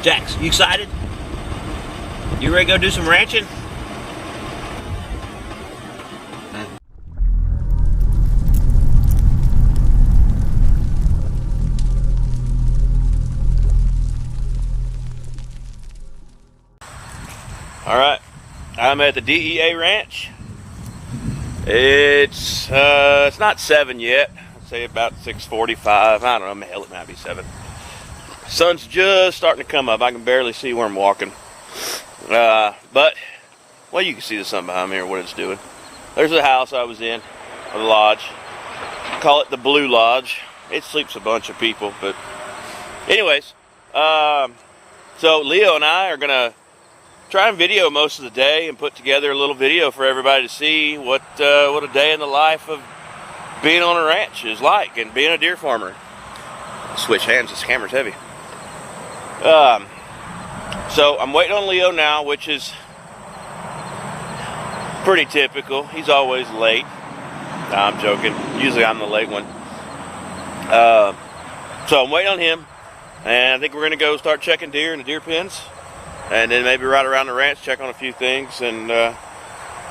Jax, you excited? You ready to go do some ranching? All right, I'm at the DEA ranch. It's not 7 yet. I'd say about 6:45. I don't know, hell, it might be 7. Sun's just starting to come up. I can barely see where I'm walking. But, well, you can see the sun behind me or what it's doing. There's the house I was in, or the lodge. Call it the Blue Lodge. It sleeps a bunch of people, but anyways, so Leo and I are gonna try and video most of the day and put together a little video for everybody to see what a day in the life of being on a ranch is like and being a deer farmer. Switch hands, this camera's heavy. So I'm waiting on Leo now, which is pretty typical. He's always late. Nah, I'm joking. Usually I'm the late one. So I'm waiting on him, and I think we're going to go start checking deer in the deer pens, and then maybe ride around the ranch, check on a few things, and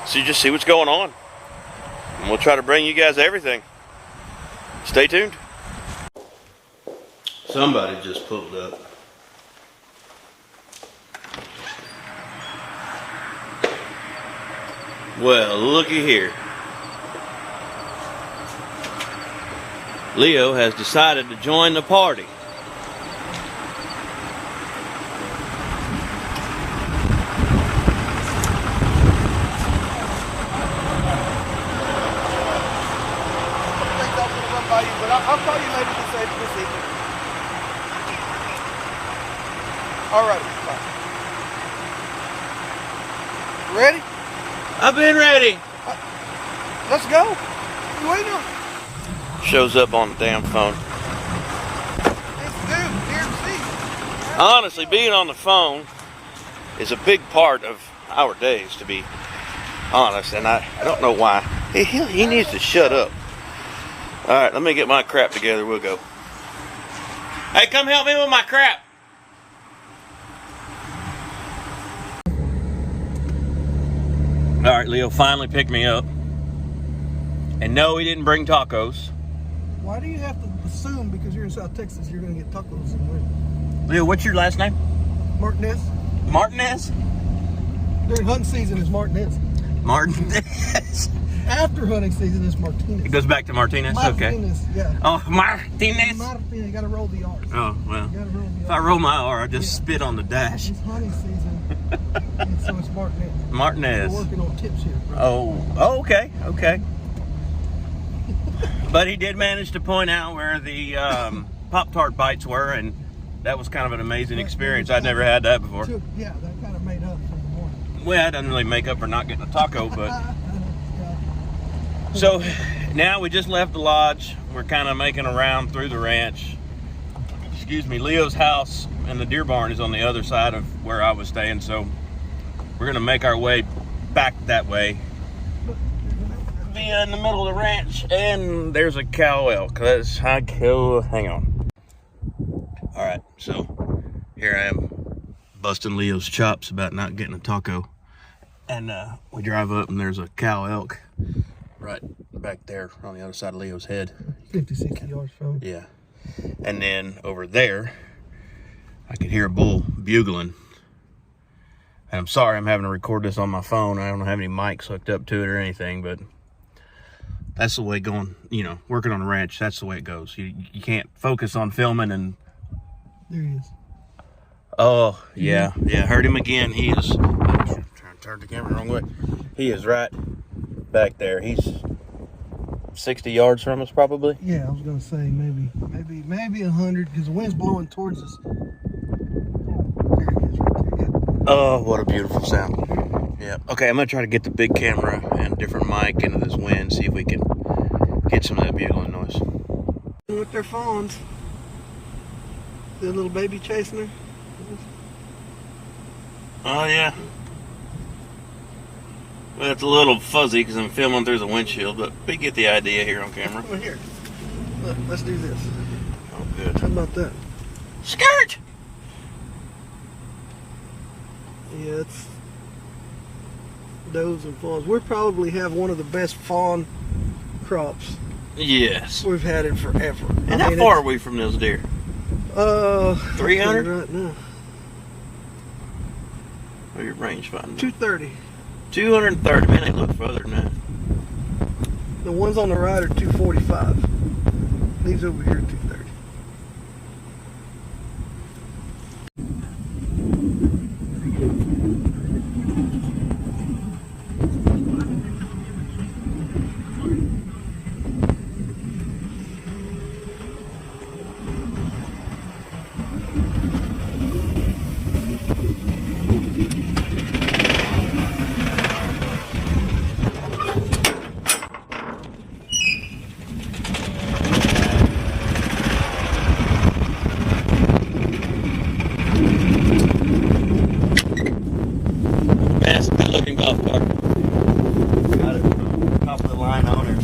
just see what's going on. And we'll try to bring you guys everything. Stay tuned. Somebody just pulled up. Well, looky here. Leo has decided to join the party. I'll call you later this evening. All right. Bye. Ready? I've been ready. Let's go. You waiting on? Shows up on the damn phone. It's dude, here to see. Honestly, being on the phone is a big part of our days, to be honest, and I don't know why. He needs to shut up. All right, let me get my crap together. We'll go. Hey, come help me with my crap. All right, Leo finally picked me up. And no, he didn't bring tacos. Why do you have to assume because you're in South Texas you're going to get tacos and win? Leo, what's your last name? Martinez. Martinez? During hunting season is Martinez. Martinez. After hunting season is Martinez. It goes back to Martinez? Martinez, Okay. Yeah. Oh, Martinez? Martinez, you got to roll the R's. Oh, well. You gotta roll the If R's. I roll my R, I just spit on the dash. It's hunting season, and so it's Martinez. Martinez. We're working on tips here. Bro. Oh, okay, okay. But he did manage to point out where the Pop-Tart bites were, and that was kind of an amazing experience. I'd never had that before. Yeah, that kind of made up for the morning. Well, it doesn't really make up for not getting a taco, but... So, now we just left the lodge. We're kind of making a round through the ranch. Excuse me, Leo's house and the deer barn is on the other side of where I was staying, so we're going to make our way back that way. Be in the middle of the ranch, and there's a cow elk. Hang on. All right, so here I am busting Leo's chops about not getting a taco, and we drive up, and there's a cow elk right back there on the other side of Leo's head. 50, 60 yards from him. Yeah, and then over there, I could hear a bull bugling. And I'm sorry I'm having to record this on my phone. I don't have any mics hooked up to it or anything, but that's the way going, you know, working on a ranch, that's the way it goes. You can't focus on filming and... There he is. Oh, yeah, heard him again. He is... I'm trying to turn the camera the wrong way. He is right back there. He's 60 yards from us, probably. Yeah, I was going to say maybe 100, because the wind's blowing towards us. There he is right there, yeah. Oh, what a beautiful sound. Yeah. Okay, I'm going to try to get the big camera and different mic into this wind, see if we can get some of that bugling noise. With their fawns. The little baby chasing her. Oh, yeah. Well, it's a little fuzzy because I'm filming through the windshield, but we get the idea here on camera. Well, here. Look, let's do this. Oh, good. How about that? Skirt! Yeah, it's does and fawns. We probably have one of the best fawn crops. Yes. We've had it forever. And how far are we from those deer? 300 right now. What's your range finding? 230. 230. Man, they look further than that. The ones on the right are 245. These over here are 230.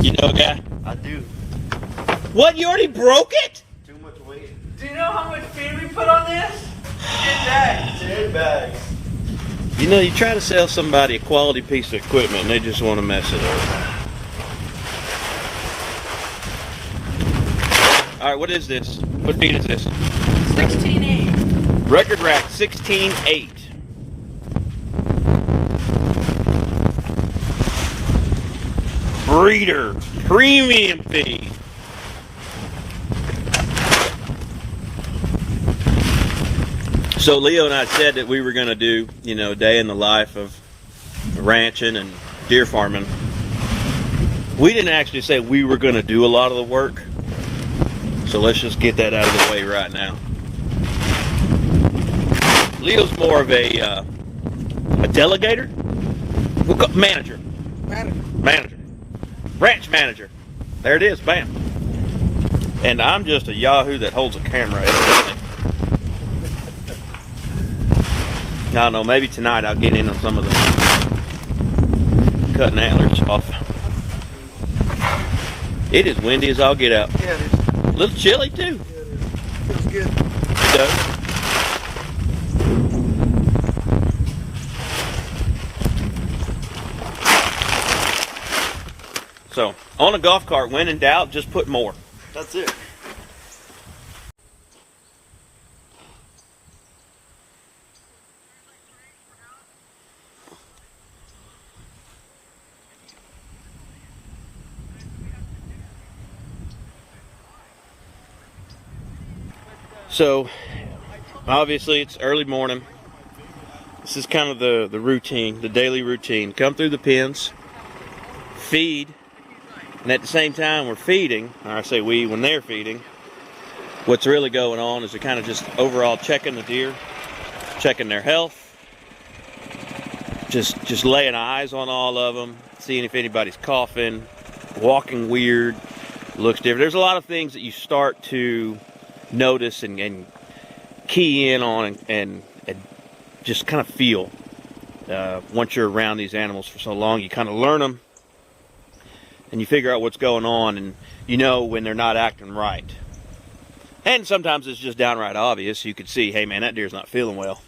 You know a guy? I do. What? You already broke it? Too much weight. Do you know how much feed we put on this? 10 bags. 10 bags. You know, you try to sell somebody a quality piece of equipment and they just want to mess it up. Alright, what is this? What feed is this? 16.8. Record rack 16.8. Breeder premium feed. So Leo and I said that we were going to do, you know, a day in the life of ranching and deer farming. We didn't actually say we were going to do a lot of the work. So let's just get that out of the way right now. Leo's more of a delegator? Manager. Manager. Ranch manager. There it is, bam. And I'm just a yahoo that holds a camera evidently. I don't know, maybe tonight I'll get in on some of the cutting antlers off. It is windy as I'll get out. Yeah, it is. A little chilly too. Yeah, it is. Feels good. It does. So, on a golf cart, when in doubt, just put more. That's it. So, obviously it's early morning. This is kind of the routine, the daily routine. Come through the pens, feed, and at the same time we're feeding, or I say we when they're feeding, what's really going on is they're kind of just overall checking the deer, checking their health, just laying eyes on all of them, seeing if anybody's coughing, walking weird, looks different. There's a lot of things that you start to notice and key in on and just kind of feel. Once you're around these animals for so long, you kind of learn them and you figure out what's going on, and you know when they're not acting right. And sometimes it's just downright obvious. You could see, hey man, that deer's not feeling well.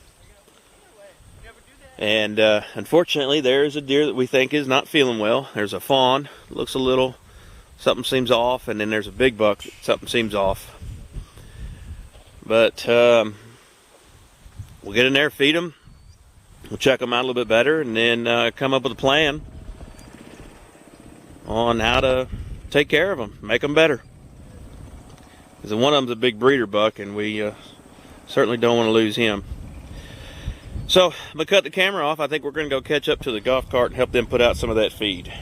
And unfortunately, there's a deer that we think is not feeling well. There's a fawn, looks a little, something seems off, and then there's a big buck, something seems off. But we'll get in there, feed them, we'll check them out a little bit better, and then come up with a plan on how to take care of them, make them better. Because one of them's a big breeder buck, and we certainly don't want to lose him. So I'm going to cut the camera off. I think we're going to go catch up to the golf cart and help them put out some of that feed.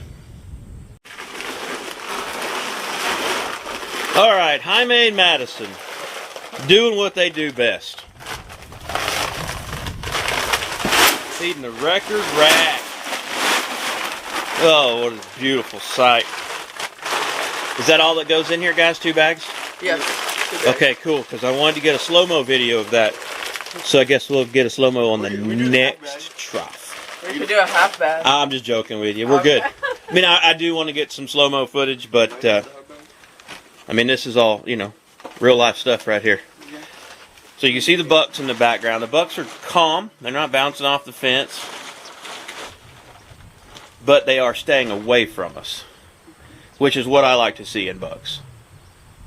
All right, Jaime and Madison, doing what they do best. Feeding the record rack. Oh, what a beautiful sight. Is that all that goes in here, guys? 2 bags? Yes. Okay, cool, because I wanted to get a slow-mo video of that. So I guess we'll get a slow-mo on the next trough. We could do a half bag. I'm just joking with you. We're good. I mean, I do want to get some slow-mo footage, but I mean, this is all, you know, real-life stuff right here. So you can see the bucks in the background. The bucks are calm. They're not bouncing off the fence. But they are staying away from us, which is what I like to see in bucks.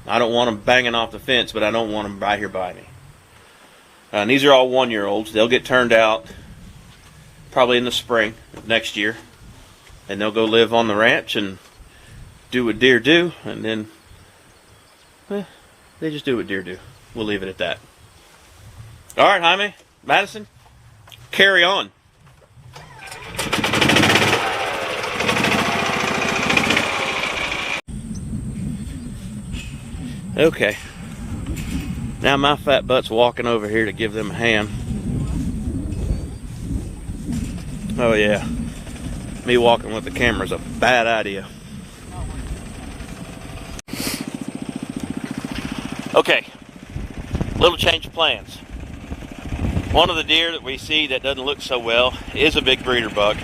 I don't want them banging off the fence, but I don't want them right here by me. And these are all 1-year-olds. They'll get turned out probably in the spring of next year. And they'll go live on the ranch and do what deer do. And then, they just do what deer do. We'll leave it at that. All right, Jaime, Madison, carry on. Okay. Now my fat butt's walking over here to give them a hand. Oh yeah. Me walking with the camera's a bad idea. Okay. Little change of plans. One of the deer that we see that doesn't look so well is a big breeder buck.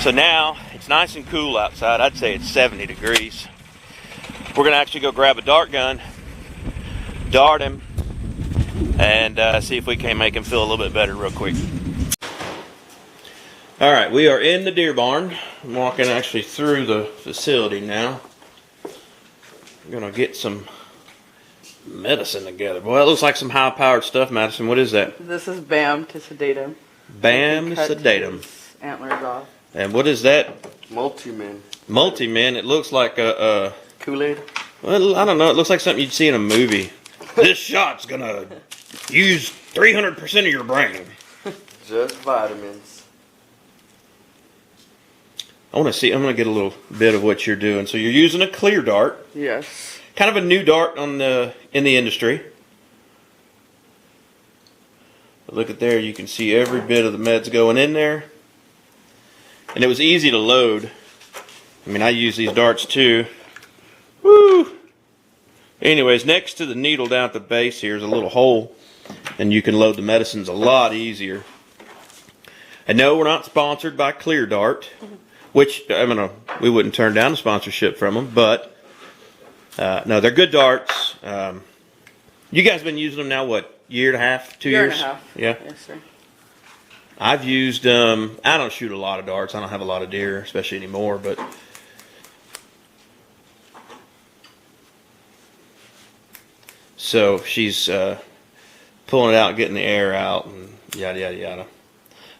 So now it's nice and cool outside. I'd say it's 70 degrees. We're going to actually go grab a dart gun, dart him, and see if we can make him feel a little bit better real quick. Alright, we are in the deer barn. I'm walking actually through the facility now. I'm going to get some medicine together. Boy, it looks like some high-powered stuff, Madison. What is that? This is BAM to sedate him. BAM to sedate him. Antlers off. And what is that? Multi-min. Multi-min. It looks like a... Kool-Aid? Well, I don't know. It looks like something you'd see in a movie. This shot's going to use 300% of your brain. Just vitamins. I want to see. I'm going to get a little bit of what you're doing. So you're using a clear dart. Yes. Kind of a new dart in the industry. But look at there. You can see every bit of the meds going in there. And it was easy to load. I mean, I use these darts too. Woo! Anyways, next to the needle down at the base here is a little hole. And you can load the medicines a lot easier. And no, we're not sponsored by Clear Dart. Which, I mean, we wouldn't turn down a sponsorship from them. But, no, they're good darts. You guys been using them now, what, year and a half, 2 years? Year and a half. Yeah. Yes, sir. I've used, I don't shoot a lot of darts. I don't have a lot of deer, especially anymore, but... So she's pulling it out, getting the air out, and yada, yada, yada.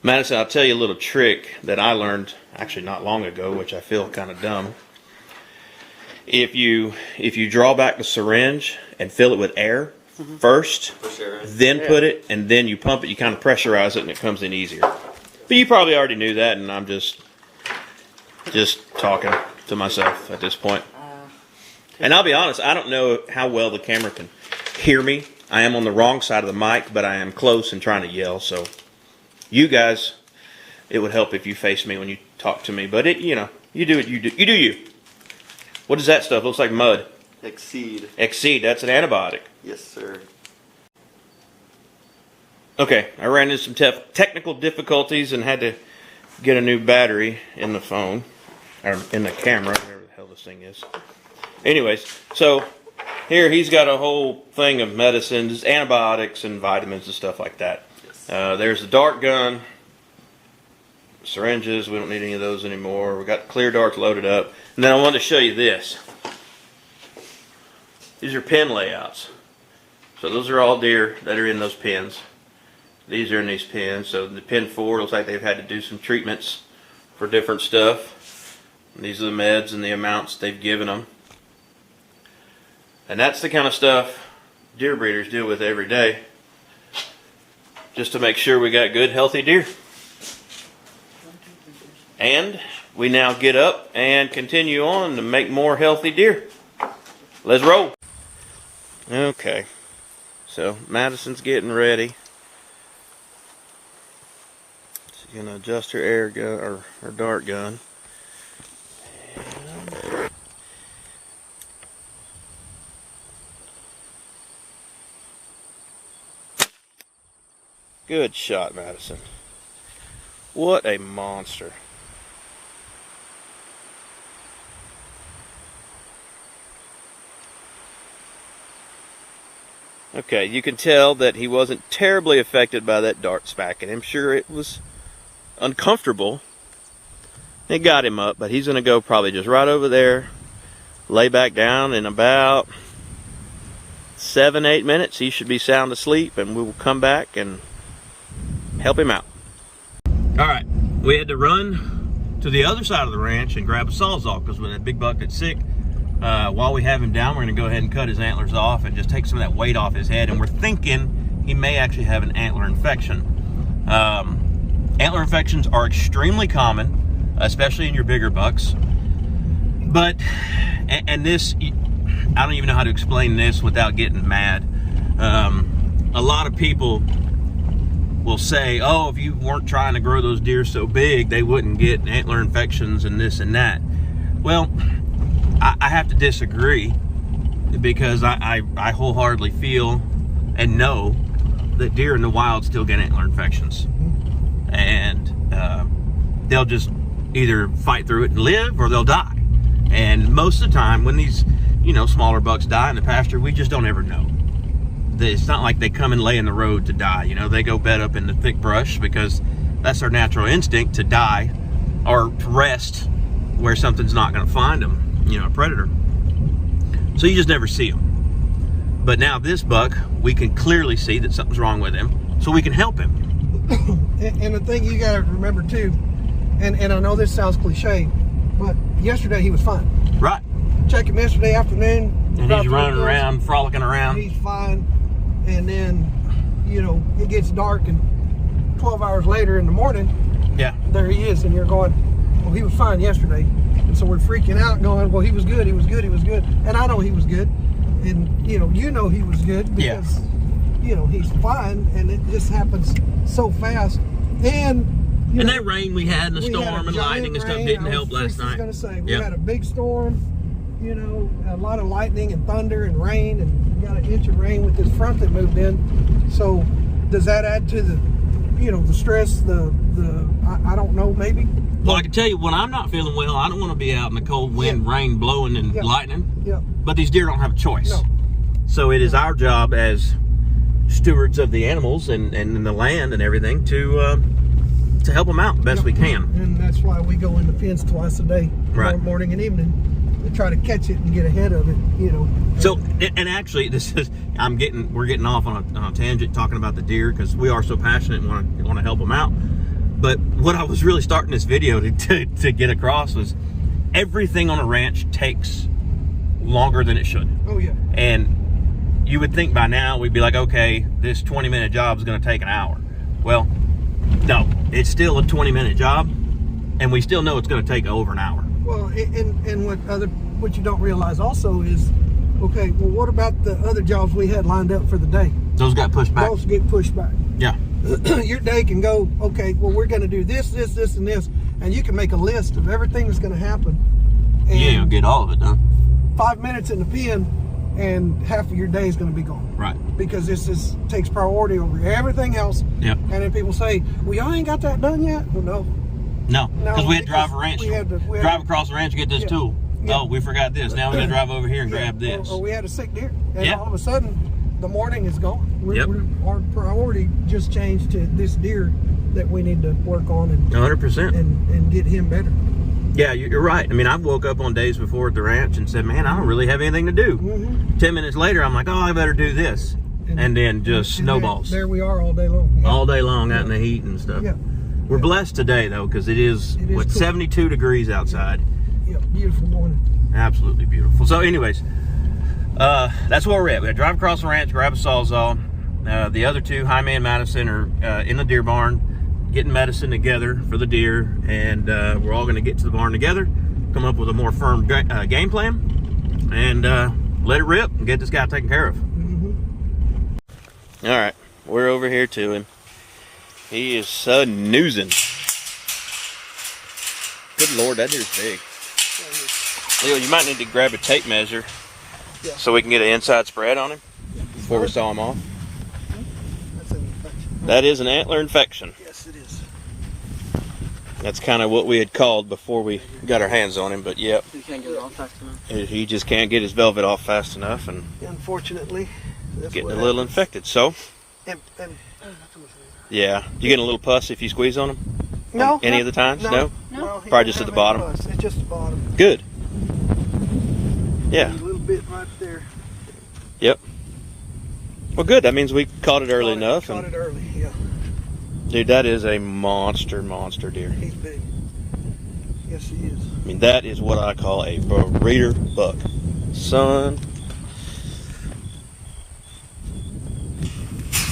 Madison, I'll tell you a little trick that I learned actually not long ago, which I feel kind of dumb. If you draw back the syringe and fill it with air first, then put it, and then you pump it, you kind of pressurize it, and it comes in easier. But you probably already knew that, and I'm just talking to myself at this point. And I'll be honest, I don't know how well the camera can hear me. I am on the wrong side of the mic, but I am close and trying to yell. So, you guys, it would help if you face me when you talk to me. But you do it. You do you. What is that stuff? Looks like mud. Exceed. Exceed. That's an antibiotic. Yes, sir. Okay, I ran into some technical difficulties and had to get a new battery in the phone or in the camera, whatever the hell this thing is. Anyways, so here he's got a whole thing of medicines, antibiotics, and vitamins and stuff like that. Yes. There's the dart gun, syringes. We don't need any of those anymore. We got clear darts loaded up. And then I wanted to show you this. These are pin layouts. So those are all deer that are in those pins. These are in these pins. So the pin 4 looks like they've had to do some treatments for different stuff. And these are the meds and the amounts they've given them. And that's the kind of stuff deer breeders deal with every day, just to make sure we got good, healthy deer. And we now get up and continue on to make more healthy deer. Let's roll. Okay, so Madison's getting ready. She's going to adjust her air gun, or her dart gun. Good shot, Madison. What a monster. Okay, you can tell that he wasn't terribly affected by that dart smacking him. Sure, it was uncomfortable. It got him up, but he's going to go probably just right over there, lay back down. In about 7-8 minutes, he should be sound asleep, and we will come back and help him out. All right, we had to run to the other side of the ranch and grab a sawzall because when that big buck gets sick, while we have him down, we're going to go ahead and cut his antlers off and just take some of that weight off his head. And we're thinking he may actually have an antler infection. Antler infections are extremely common, especially in your bigger bucks. But, and this, I don't even know how to explain this without getting mad. A lot of people will say, oh, if you weren't trying to grow those deer so big, they wouldn't get antler infections and this and that. Well, I have to disagree because I wholeheartedly feel and know that deer in the wild still get antler infections. And they'll just either fight through it and live, or they'll die. And most of the time when these, smaller bucks die in the pasture, we just don't ever know. It's not like they come and lay in the road to die. They go bed up in the thick brush because that's their natural instinct, to die or to rest where something's not going to find them. A predator. So you just never see them. But now this buck, we can clearly see that something's wrong with him, so we can help him. And the thing you got to remember too, and I know this sounds cliche, but yesterday he was fine. Right. Check him yesterday afternoon. And he's running around, frolicking around. He's fine. And then, it gets dark, and 12 hours later in the morning, yeah, there he is, and you're going, well, he was fine yesterday. And so we're freaking out going, well, he was good. And I know he was good. And, he was good because, he's fine. And it just happens so fast. And that rain we had and the storm and lightning and stuff didn't help last night. I was going to say, we had a big storm, a lot of lightning and thunder and rain. And we got an inch of rain with this front that moved in. So does that add to the, the stress, I don't know, maybe? Well, I can tell you, when I'm not feeling well, I don't want to be out in the cold wind, rain blowing and lightning. Yeah. But these deer don't have a choice. No. So it is our job as stewards of the animals and the land and everything to help them out the best we can. And that's why we go in the pens twice a day, right, morning and evening, to try to catch it and get ahead of it. So, and actually, we're getting off on a tangent talking about the deer because we are so passionate and want to help them out. But what I was really starting this video to get across was everything on a ranch takes longer than it should. Oh, yeah. And you would think by now we'd be like, okay, this 20-minute job is going to take an hour. Well, no, it's still a 20-minute job, and we still know it's going to take over an hour. Well, and what you don't realize also is, okay, well, what about the other jobs we had lined up for the day? Those got pushed back. Those get pushed back. Yeah. Your day can go, okay, well, we're going to do this, and this, and you can make a list of everything that's going to happen. And you'll get all of it done. 5 minutes in the pen, and half of your day is going to be gone. Right. Because this takes priority over everything else. Yep. And then people say, well, y'all ain't got that done yet? Well, no. No, because we had to drive a ranch. Drive across the ranch to get this tool. Yeah. Oh, we forgot this. Now we got to drive over here and grab this. Or we had a sick deer. And all of a sudden, the morning is gone. Our priority just changed to this deer that we need to work on and 100% and get him better. Yeah, you're right. I mean, I've woke up on days before at the ranch and said, man, I don't really have anything to do. 10 minutes later, I'm like, oh, I better do this. And then just snowballs. There we are all day long. Yeah. All day long out in the heat and stuff. Yeah. We're blessed today, though, because it is cool. 72 degrees outside. Yeah, beautiful morning. Absolutely beautiful. So anyways, that's where we're at. We got to drive across the ranch, grab a sawzall. The other two, Jaime and Madison, are in the deer barn getting medicine together for the deer, and we're all going to get to the barn together, come up with a more firm game plan, and let it rip and get this guy taken care of. All right, we're over here to him. He is snoozing. Good Lord, that deer's big. Leo, you might need to grab a tape measure so we can get an inside spread on him before we saw him off. That's an infection. That is an antler infection. Yes, it is. That's kind of what we had called before we got our hands on him, but yep. You can't get it off fast enough. He just can't get his velvet off fast enough. And Unfortunately. getting a little infected. So, And yeah, you getting a little pus if you squeeze on them? no, Any of the times? No? No, he Probably don't just at have the bottom. any pus. It's just the bottom. Good. Yeah. A little bit right there. Yep. Well, good. That means we caught it early enough. Caught it early, yeah. Dude, that is a monster deer. He's big. Yes, he is. I mean, that is what I call a breeder buck. Son.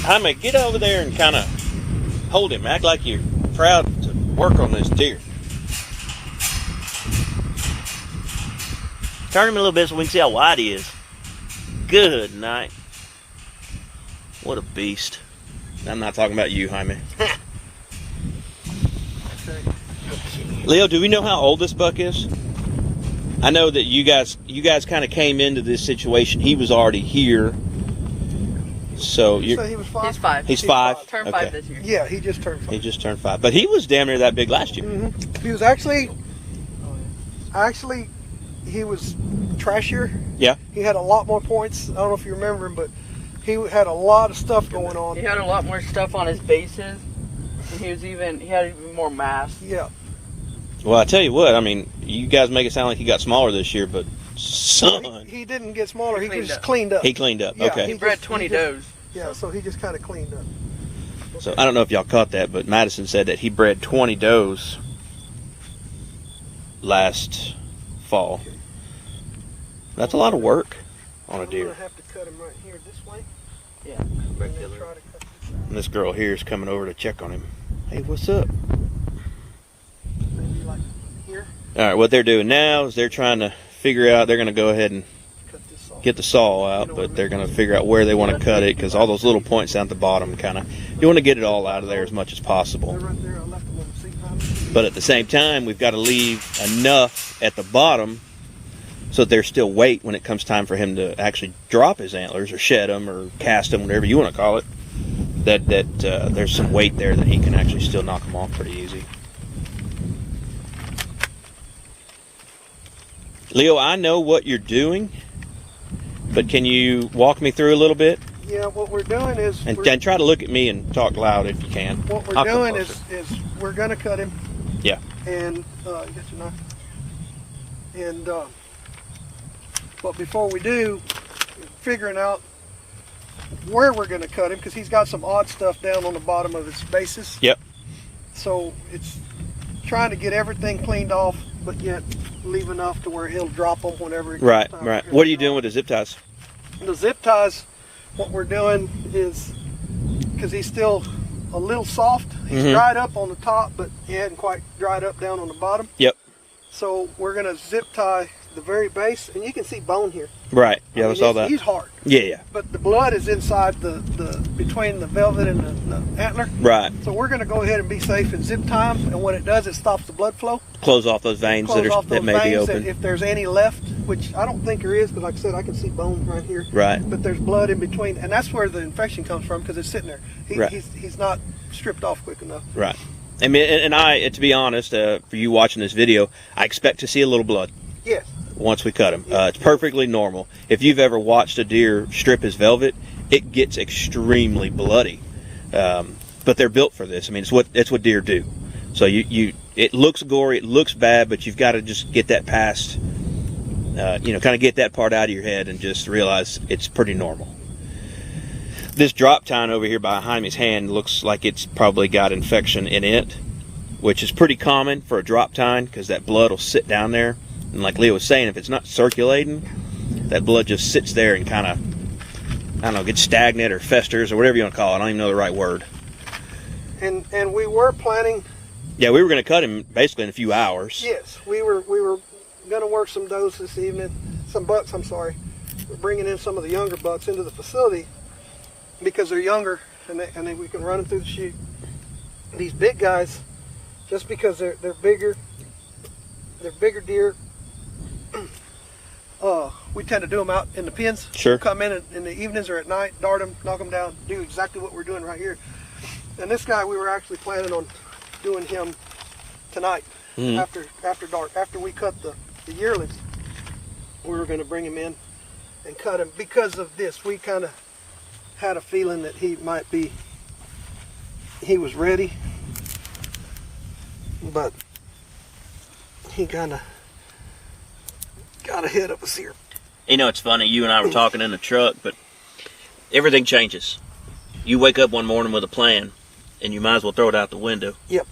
Jaime, get over there and kind of hold him. Act like you're proud to work on this deer. Turn him a little bit so we can see how wide he is. Good night. What a beast. I'm not talking about you, Jaime. Leo, do we know how old this buck is? I know that you guys kind of came into this situation. He was already here. So You say he was 5? He's 5. He's 5. Turned Okay. 5 this year. Yeah, he just turned 5. He just turned 5. But he was damn near that big last year. He was actually he was trashier. Yeah. He had a lot more points. I don't know if you remember him, but he had a lot of stuff going on. He had a lot more stuff on his bases. And he had even more mass. Yeah. Well, I tell you what, I mean, you guys make it sound like he got smaller this year, but son, He didn't get smaller. He Cleaned just up. cleaned up. he cleaned up. Yeah, Okay. He bred 20 does. Yeah, so he just kind of cleaned up. So I don't know if y'all caught that, but Madison said that he bred 20 does last fall. That's a lot of work on a I'm deer. gonna have to cut him right here this way. Yeah. And then try to cut this out. And this girl here is coming over to check on him. Hey, what's up? Maybe like here. All right, what they're doing now is they're trying to figure out, they're going to go ahead and Cut this off. get the saw out, but they're going to figure out where they want to cut it because all those little points down at the bottom kind of, you want to get it all out of there as much as possible. They're right there. I left them on the seat behind. But at the same time, we've got to leave enough at the bottom so that there's still weight when it comes time for him to actually drop his antlers or shed them or cast them, whatever you want to call it. That there's some weight there that he can actually still knock them off pretty easy. Leo, I know what you're doing, but can you walk me through a little bit? Yeah, what we're doing is And try to look at me and talk loud if you can. what we're I'll come doing closer. is we're gonna cut him. Yeah. And get your knife. And but before we do, figuring out where we're gonna cut him because he's got some odd stuff down on the bottom of his bases. Yep. So it's trying to get everything cleaned off, but yet leave enough to where he'll drop them whenever. It comes Right, time right. for him What are to you doing drop. with the zip ties? The zip ties? What we're doing is because he's still a little soft. He's Mhm. dried up on the top, but he hadn't quite dried up down on the bottom. Yep. So we're gonna zip tie the very base, and you can see bone here. Right. Yeah, I mean, saw he's- that. He's hard, Yeah, yeah. but the blood is inside the between the velvet and the antler. Right. So we're gonna go ahead and be safe and zip tie him. And what it does, it stops the blood flow. Close off those veins Close off that those may be veins open. if there's any left, which I don't think there is, but like I said, I can see bone right here. Right. But there's blood in between, and that's where the infection comes from because it's sitting there. Right. He's not stripped off quick enough. Right. I mean, and I, to be honest, for you watching this video, I expect to see a little blood Yes. once we cut him. It's perfectly normal. If you've ever watched a deer strip his velvet, it gets extremely bloody. But they're built for this. I mean, it's what deer do. So it looks gory, it looks bad, but you've got to just get that past, kind of get that part out of your head and just realize it's pretty normal. This drop tine over here behind his hand looks like it's probably got infection in it, which is pretty common for a drop tine because that blood will sit down there. And like Leo was saying, if it's not circulating, that blood just sits there and kind of, I don't know, gets stagnant or festers or whatever you want to call it. I don't even know the right word. And we were planning. Yeah, we were going to cut him basically in a few hours. Yes, we were gonna work some does this evening. Some bucks. I'm sorry. We're bringing in some of the younger bucks into the facility because they're younger and we can run them through the chute. These big guys, just because they're bigger deer. We tend to do them out in the pens. Sure. Come in the evenings or at night, dart them, knock them down, do exactly what we're doing right here. And this guy, we were actually planning on doing him tonight after dark. After we cut the yearlings, we were going to bring him in and cut him because of this. We kind of had a feeling that he was ready, but he kind of got ahead of us here. You know, it's funny, you and I were talking in the truck, but everything changes. You wake up one morning with a plan, and you might as well throw it out the window. Yep.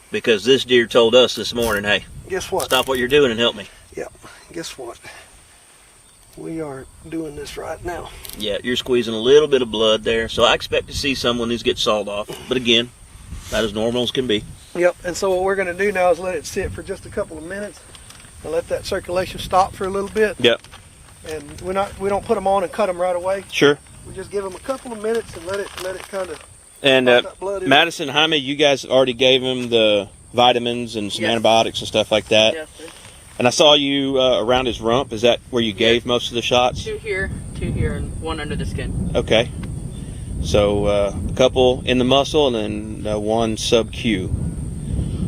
Because this deer told us this morning, hey, guess what? Stop what you're doing and help me. Yep. Guess what? We are doing this right now. Yeah, you're squeezing a little bit of blood there, so I expect to see some when these get sawed off. But again, that is normal as can be. Yep. And so what we're going to do now is let it sit for just a couple of minutes and let that circulation stop for a little bit. Yep. And we don't put them on and cut them right away. Sure. We just give them a couple of minutes and let it kind of. And Madison, Jaime, you guys already gave him the vitamins and some antibiotics and stuff like that. Yes, sir. And I saw you around his rump. Is that where you gave most of the shots? Two here, and one under the skin. Okay. So a couple in the muscle and then one sub-Q.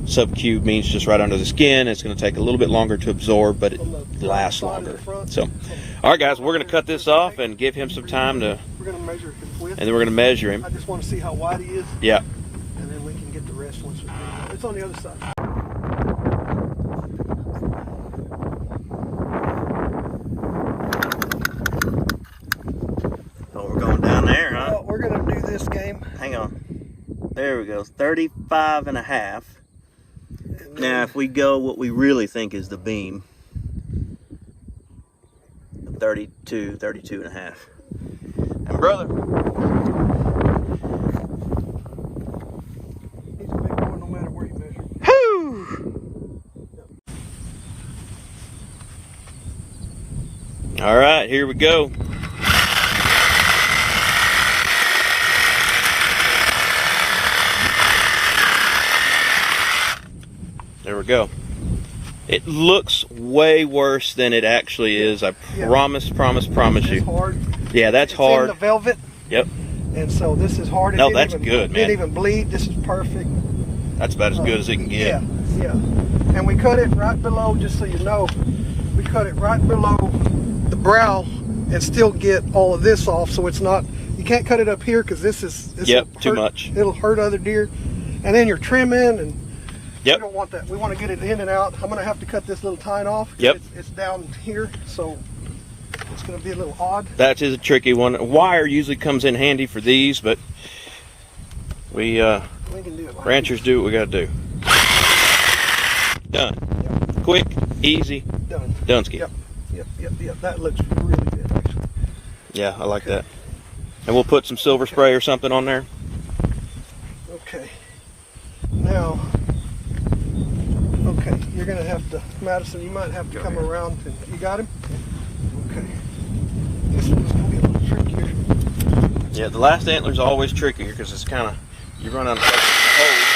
Sub-Q means just right under the skin. It's going to take a little bit longer to absorb, but it lasts longer. So, all right, guys, we're going to cut this off and give him some time to. We're going to measure his width. And then we're going to measure him. I just want to see how wide he is. Yeah. And then we can get the rest once we're done. It's on the other side. Oh, we're going down there, huh? Well, we're going to do this game. Hang on. There we go. 35 and a half. Now, if we go what we really think is the beam, 32 and a half. And brother, He's a big boy no matter where you measure. whew! All right, here we go. There we go. It looks way worse than it actually is. I promise It's you. hard. Yeah, that's It's hard. in the velvet. Yep. And so this is hard. It No, didn't that's even, good, man. Didn't even bleed. This is perfect. That's about as good as it can get. Yeah. And we cut it right below, just so you know, we cut it right below the brow and still get all of this off. So it's not, you can't cut it up here because this is Too much. It'll hurt other deer. And then you're trimming and Yep. we don't want that. We want to get it in and out. I'm going to have to cut this little tine off. Yep. It's down here, so it's going to be a little odd. That is a tricky one. Wire usually comes in handy for these, but we can do it. ranchers do what we got to do. Done. Yep. Quick, easy, Done. done ski. Yep. That looks really good, actually. Yeah, I like that. And we'll put some silver spray or something on there. Okay. Now, you're going to have to, Madison, you might have to come around. And, you got him? Okay. This one's going to be a little trickier. Yeah, the last antler's always trickier because it's kind of, you run out of holes.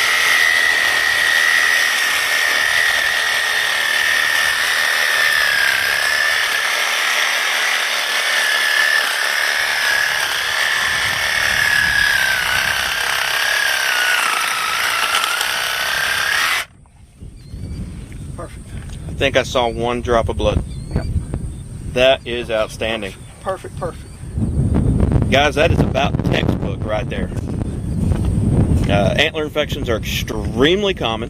Perfect. I think I saw one drop of blood. Yep. That is outstanding. Perfect. Guys, that is about textbook right there. Antler infections are extremely common.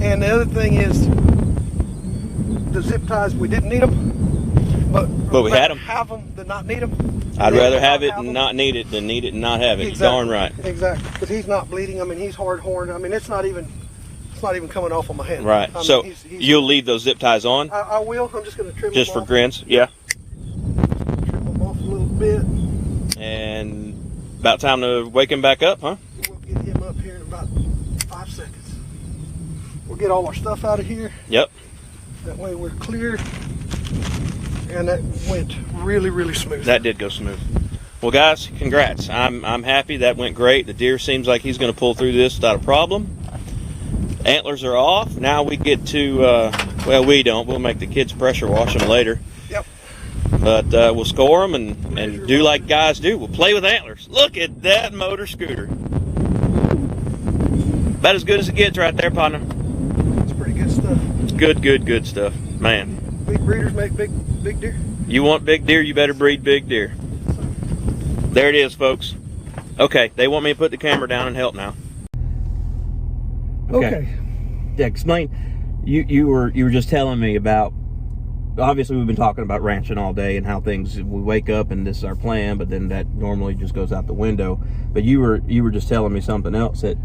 And the other thing is, the zip ties, we didn't need them. But we had them. Have them than not need them. I'd rather have it and not need it than need it and not have it. Exactly. Darn right. Exactly. Because he's not bleeding. I mean, he's hard horned. I mean, it's not even coming off on my hand. Right. I mean, So he's you'll leave those zip ties on? I will. I'm just going to trim Just them for off. grins? Yeah. Trim them off a little bit. And about time to wake him back up, huh? We'll get him up here in about 5 seconds. We'll get all our stuff out of here. Yep. That way we're clear. And that went really, really smooth. That did go smooth. Well, guys, congrats. I'm happy. That went great. The deer seems like he's going to pull through this without a problem. Antlers are off. Now we get to, well, we don't. We'll make the kids pressure wash them later. Yep. But we'll score them and do like guys do. We'll play with antlers. Look at that motor scooter. About as good as it gets right there, partner. It's pretty good stuff. Good stuff. Man. Big breeders make big deer. You want big deer, you better breed big deer. There it is, folks. Okay, they want me to put the camera down and help now. Okay. Yeah, explain. You were just telling me about. Obviously, we've been talking about ranching all day and how things. We wake up and this is our plan, but then that normally just goes out the window. But you were just telling me something else that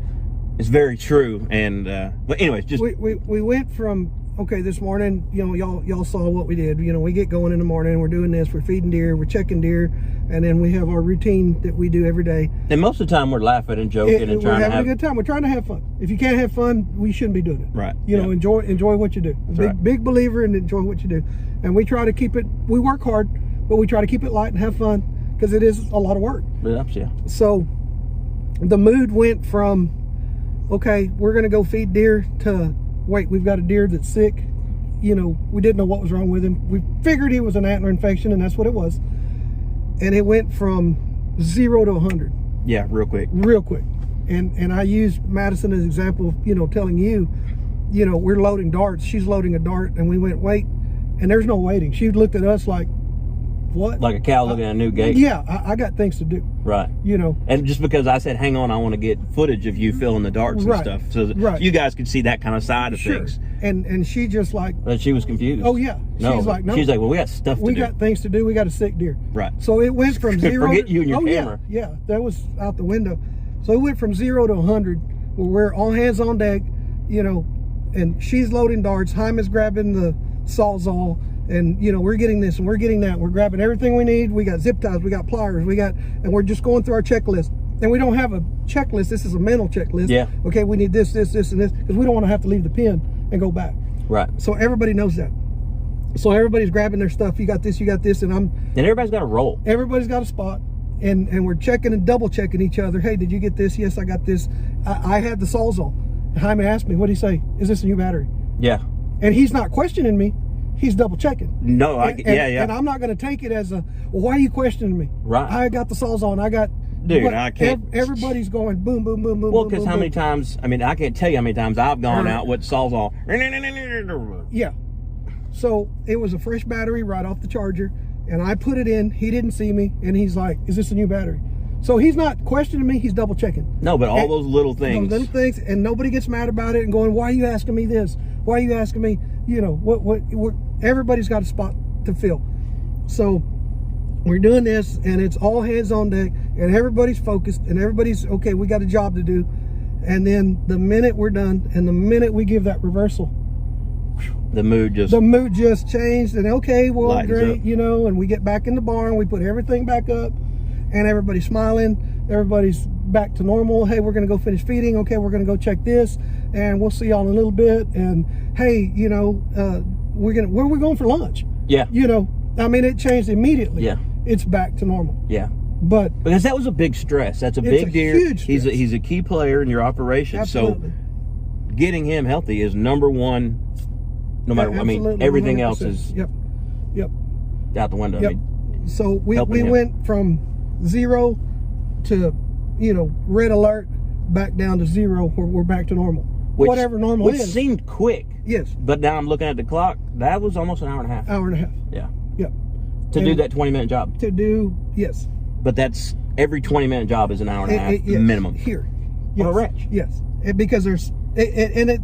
is very true. And but anyways, just we went from. Okay, this morning, you know, y'all saw what we did. You know, we get going in the morning, we're doing this, we're feeding deer, we're checking deer, and then we have our routine that we do every day. And most of the time we're laughing and joking and trying to have... We're having a good time. We're trying to have fun. If you can't have fun, we shouldn't be doing it. Right. You know, enjoy what you do. Big believer in enjoy what you do. And we try to keep it, we work hard, but we try to keep it light and have fun because it is a lot of work. Yeah. So the mood went from, okay, we're going to go feed deer to... Wait, we've got a deer that's sick. You know, we didn't know what was wrong with him. We figured he was an antler infection, and that's what it was. And it went from 0 to 100. Yeah, real quick. Real quick. And I used Madison as an example, you know, telling you, you know, we're loading darts. She's loading a dart, and we went, wait. And there's no waiting. She looked at us like, what? Like a cow looking at a new gate. Yeah, I got things to do. Right. You know. And just because I said, hang on, I want to get footage of you filling the darts and stuff. So that you guys could see that kind of side of things. And she just like. But she was confused. Oh, yeah. No, she's like, well, we got stuff to do. We got things to do. We got a sick deer. Right. So it went from 0 Forget you and your camera. Yeah, that was out the window. So it went from 0 to 100 where we're all hands on deck, you know, and she's loading darts. Hyman's grabbing the Sawzall. And, you know, we're getting this and we're getting that. We're grabbing everything we need. We got zip ties, we got pliers, and we're just going through our checklist. And we don't have a checklist. This is a mental checklist. Yeah. Okay, we need this, and this, because we don't want to have to leave the pen and go back. Right. So everybody knows that. So everybody's grabbing their stuff. You got this, and And everybody's got a role. Everybody's got a spot. And we're checking and double checking each other. Hey, did you get this? Yes, I got this. I had the Sawzall. Jaime asked me, what did he say? Is this a new battery? Yeah. And he's not questioning me. He's double checking. No, yeah. And I'm not going to take it as a, well, why are you questioning me? Right. I got the Sawzall and I got... Dude, I can't... Everybody's going boom, boom, boom, boom, well, boom, because how many times... I mean, I can't tell you how many times I've gone out with Sawzall. Yeah. So it was a fresh battery right off the charger. And I put it in. He didn't see me. And he's like, is this a new battery? So he's not questioning me. He's double checking. No, but all those little things. Those little things. And nobody gets mad about it and going, why are you asking me this? Why are you asking me? You know, everybody's got a spot to fill. So we're doing this and it's all hands on deck and everybody's focused and everybody's, okay, we got a job to do. And then the minute we're done and the minute we give that reversal, the mood just changed and okay, well, lightens great, up. you know, and we get back in the barn, we put everything back up and everybody's smiling, everybody's back to normal. Hey, we're gonna go finish feeding. Okay, we're gonna go check this and we'll see y'all in a little bit. And hey, you know, where are we going for lunch? Yeah. You know, I mean, it changed immediately. Yeah. It's back to normal. Yeah. But because that was a big stress. That's a big deer. Huge stress. He's a key player in your operation. Absolutely. So getting him healthy is number one. No matter what. I mean, everything 100%. else is Yep. out the window. Yep. I mean, so we went from 0 to, you know, red alert back down to 0 where we're back to normal. Whatever normal is. Which seemed quick. Yes. But now I'm looking at the clock. That was almost an hour and a half. Hour and a half. Yeah. Yep. To do that 20-minute job. Yes. But that's every 20-minute job is an hour and a half yes. minimum. Here. On a ranch. Yes. Because there's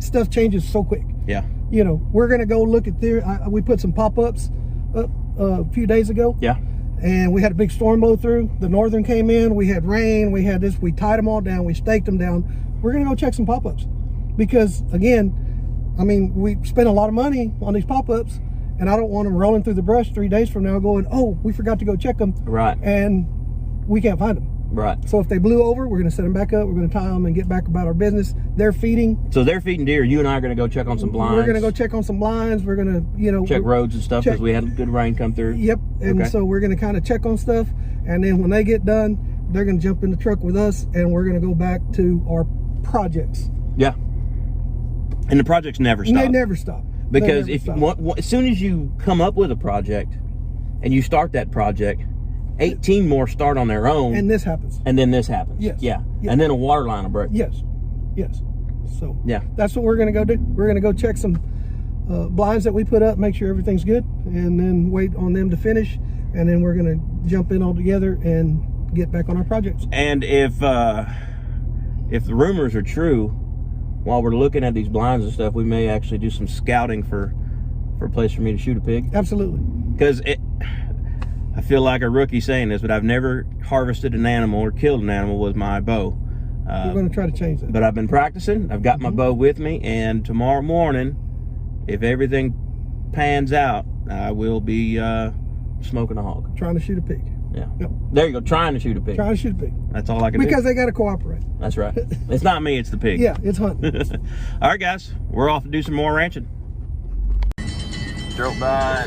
stuff changes so quick. Yeah. You know, we're gonna go look at there. We put some pop-ups up a few days ago. Yeah. And we had a big storm blow through. The northern came in. We had rain. We had this. We tied them all down. We staked them down. We're gonna go check some pop-ups because, again, I mean, we spent a lot of money on these pop-ups, and I don't want them rolling through the brush 3 days from now going, oh, we forgot to go check them. Right. And we can't find them. Right. So if they blew over, we're going to set them back up. We're going to tie them and get back about our business. They're feeding. So they're feeding deer. You and I are going to go check on some blinds. We're going to go check on some blinds. We're going to, you know, check roads and stuff because we had good rain come through. Yep. And so we're going to kind of check on stuff. And then when they get done, they're going to jump in the truck with us and we're going to go back to our projects. Yeah. And the projects never stop. They never stop. Because as soon as you come up with a project and you start that project, 18 more start on their own. And this happens. And then this happens. Yes. Yeah. Yes. And then a water line will break. Yes. Yes. So yeah, that's what we're going to go do. We're going to go check some blinds that we put up, make sure everything's good, and then wait on them to finish. And then we're going to jump in all together and get back on our projects. And if the rumors are true, while we're looking at these blinds and stuff, we may actually do some scouting for a place for me to shoot a pig. Absolutely. Because I feel like a rookie saying this, but I've never harvested an animal or killed an animal with my bow. We're going to try to change that. But I've been practicing. I've got my bow with me, and tomorrow morning, if everything pans out, I will be smoking a hog. Trying to shoot a pig. Yeah. Yep. There you go. Trying to shoot a pig. Trying to shoot a pig. That's all I can do. Because they got to cooperate. That's right. It's not me, it's the pig. Yeah, it's hunting. All right, guys. We're off to do some more ranching. Drove by.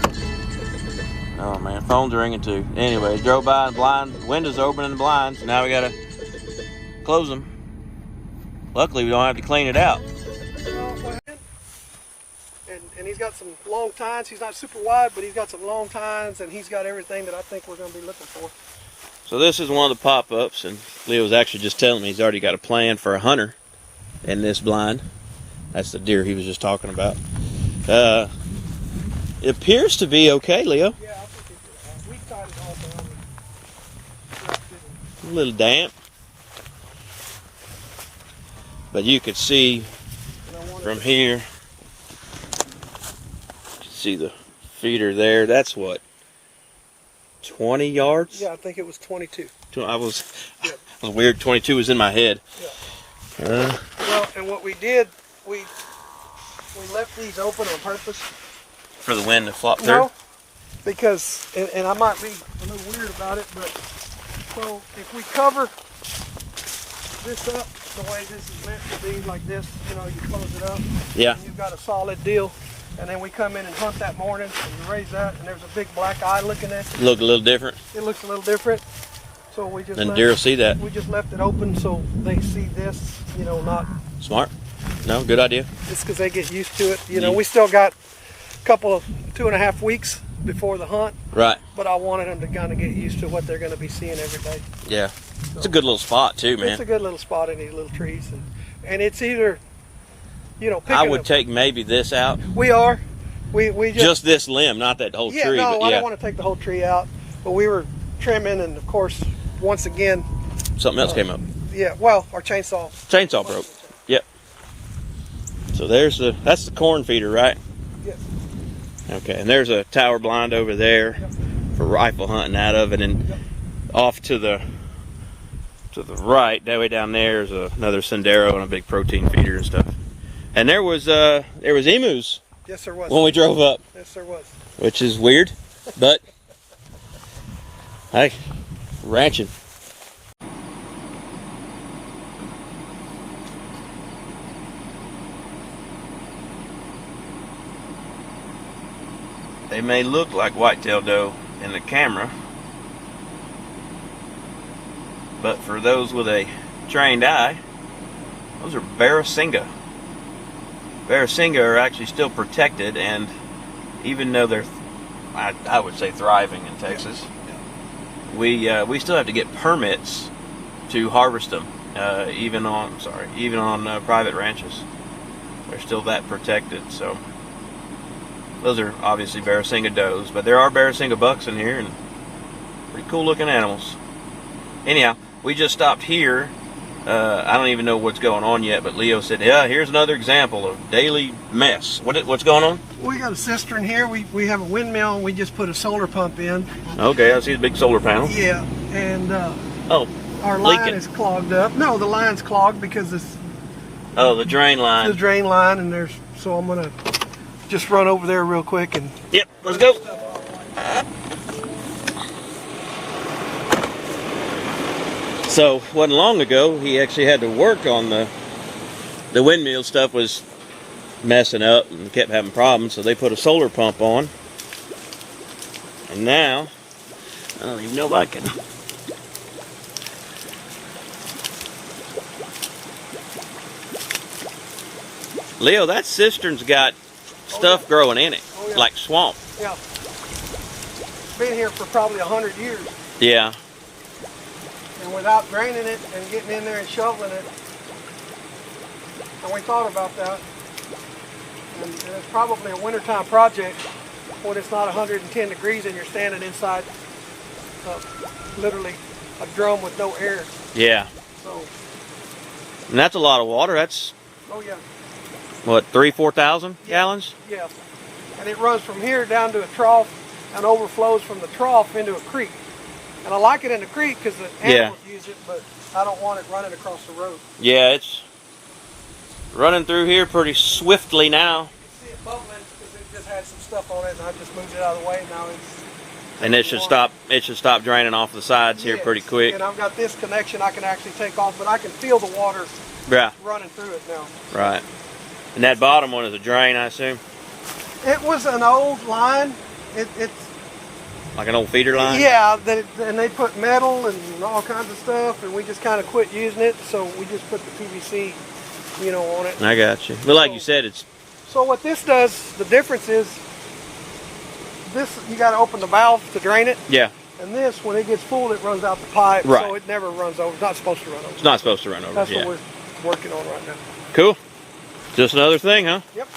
Oh, man. Phone's ringing, too. Anyway, drove by and windows open in the blinds. Now we got to close them. Luckily, we don't have to clean it out. And he's got some long tines. He's not super wide, but he's got some long tines, and he's got everything that I think we're going to be looking for. So this is one of the pop-ups, and Leo was actually just telling me he's already got a plan for a hunter in this blind. That's the deer he was just talking about. It appears to be okay, Leo. Yeah, I think we tied it all down. A little damp. But you could see from here, you can see the feeder there. That's what, 20 yards? Yeah, I think it was 22. I was weird. 22 was in my head. Yeah. Well, and what we did, we left these open on purpose. For the wind to flop through? No, because, and I might be a little weird about it, but so if we cover this up the way this is meant to be, like this, you know, you close it up. Yeah. And you've got a solid deal. And then we come in and hunt that morning, and you raise that, and there's a big black eye looking at you. Look a little different. It looks a little different. So we just And deer will see that. We just left it open so they see this, you know, not. Smart. No, good idea. It's because they get used to it. You know, we still got a couple of 2.5 weeks before the hunt. Right. But I wanted them to kind of get used to what they're going to be seeing every day. Yeah. It's a good little spot too, man. It's a good little spot in these little trees, and it's either, you know, I would take maybe this out. We are. We just this limb, not that whole tree. No, but I yeah. don't want to take the whole tree out. But we were trimming, and of course, once again, something else came up. Yeah, well, our chainsaw broke. Yep. So that's the corn feeder, right? Yes. Okay, and there's a tower blind over there for rifle hunting out of it, and off to the right, that way down there is another Sendero and a big protein feeder and stuff. And there was emus. Yes, there was. When we drove up. Yes, there was. Which is weird, but hey, ranching. They may look like whitetail doe in the camera, but for those with a trained eye, those are Barasinga. Barasinga are actually still protected, and even though they're, I would say, thriving in Texas, we still have to get permits to harvest them, even on private ranches. They're still that protected. So those are obviously Barasinga does, but there are Barasinga bucks in here, and pretty cool looking animals. Anyhow, we just stopped here. I don't even know what's going on yet, but Leo said, yeah, here's another example of daily mess. What's going on? We got a cistern here. We have a windmill, and we just put a solar pump in. Okay, I see the big solar panel. Yeah, and our line leaking. is clogged up. No, the line's clogged because it's the drain line. the drain line, and so I'm gonna just run over there real quick and. Yep, let's go. So, wasn't long ago, he actually had to work on the windmill stuff was messing up and kept having problems, so they put a solar pump on. And now, I don't even know if I can. Leo, that cistern's got stuff growing in it, like swamp. Yeah. Been here for probably 100 years. Yeah. And without draining it and getting in there and shoveling it, and we thought about that. And it's probably a wintertime project when it's not 110 degrees and you're standing inside literally a drum with no air. Yeah. So, And that's a lot of water. That's, oh yeah, what, 3,000-4,000 gallons? yeah. And it runs from here down to a trough and overflows from the trough into a creek. And I like it in the creek because the animals use it, but I don't want it running across the road. Yeah, it's running through here pretty swiftly now. You can see it bubbling because it just had some stuff on it, and I just moved it out of the way. Now it's And it should stop. It should stop draining off the sides here pretty quick. And I've got this connection I can actually take off, but I can feel the water running through it now. Right. And that bottom one is a drain, I assume. It was an old line. It's Like an old feeder line. yeah, and they put metal and all kinds of stuff, and we just kind of quit using it. So we just put the PVC, on it. I got you. But like you said, it's. So what this does, the difference is, this you got to open the valve to drain it. Yeah. And this, when it gets full, it runs out the pipe. Right. So it never runs over. It's not supposed to run over. It's not supposed to run over. That's what we're working on right now. Cool. Just another thing, huh? Yep.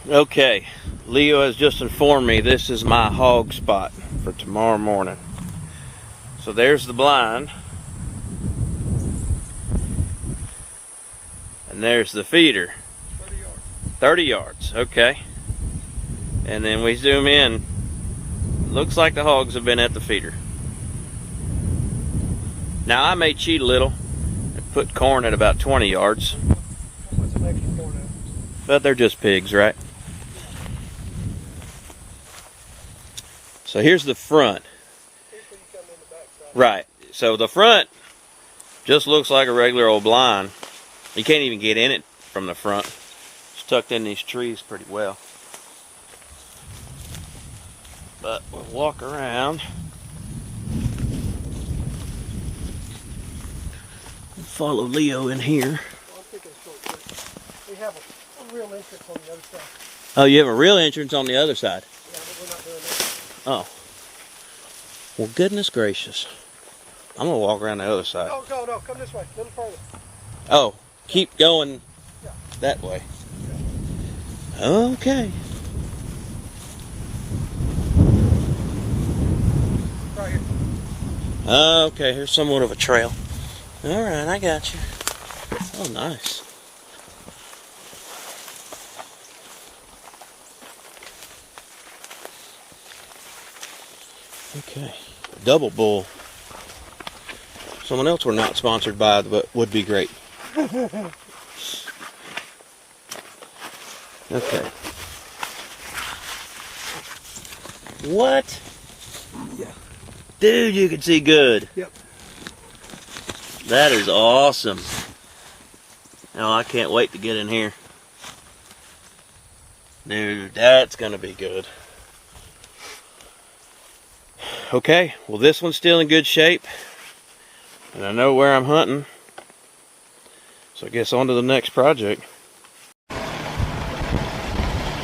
Okay. Leo has just informed me this is my hog spot for tomorrow morning. So there's the blind. And there's the feeder. 30 yards. 30 yards. Okay. And then we zoom in. Looks like the hogs have been at the feeder. Now I may cheat a little and put corn at about 20 yards. Put some extra corn in. But they're just pigs, right? So here's the front. Here's where you come in the backside. Right. So the front just looks like a regular old blind. You can't even get in it from the front. It's tucked in these trees pretty well. But we'll walk around. Follow Leo in here. Well, I'm taking a shortcut. We have a real entrance on the other side. Oh, you have a real entrance on the other side. Yeah, but we're not doing that. Oh. Well, goodness gracious. I'm going to walk around the other side. No, come this way, a little further. Oh, keep going that way. Okay. Right here. Okay, here's somewhat of a trail. All right, I got you. Oh, nice. Okay, double bull. Someone else we're not sponsored by, but would be great. Okay. What? Yeah. Dude, you can see good. Yep. That is awesome. Now I can't wait to get in here. Dude, that's gonna be good. Okay, well this one's still in good shape. And I know where I'm hunting. So I guess on to the next project.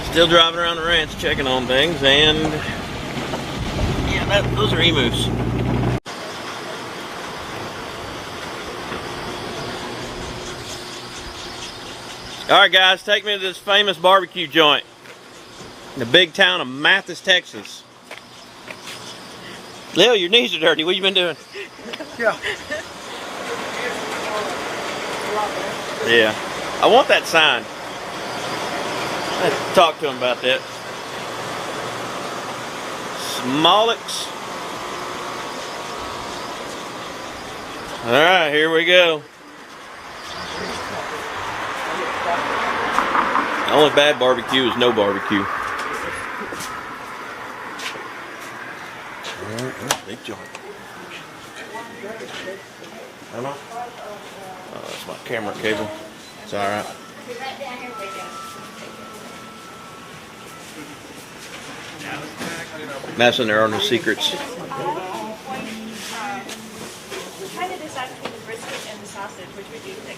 Still driving around the ranch checking on things, and yeah, those are emus. Alright guys, take me to this famous barbecue joint in the big town of Mathis, Texas. Leo, your knees are dirty. What you been doing? Yeah. Yeah. I want that sign. Let's talk to him about that. Smolix. Alright, here we go. The only bad barbecue is no barbecue. Big joint. Hello? Oh, that's my camera cable. It's alright. Madison, there are no secrets. Trying to decide between the brisket and the sausage, which would you pick?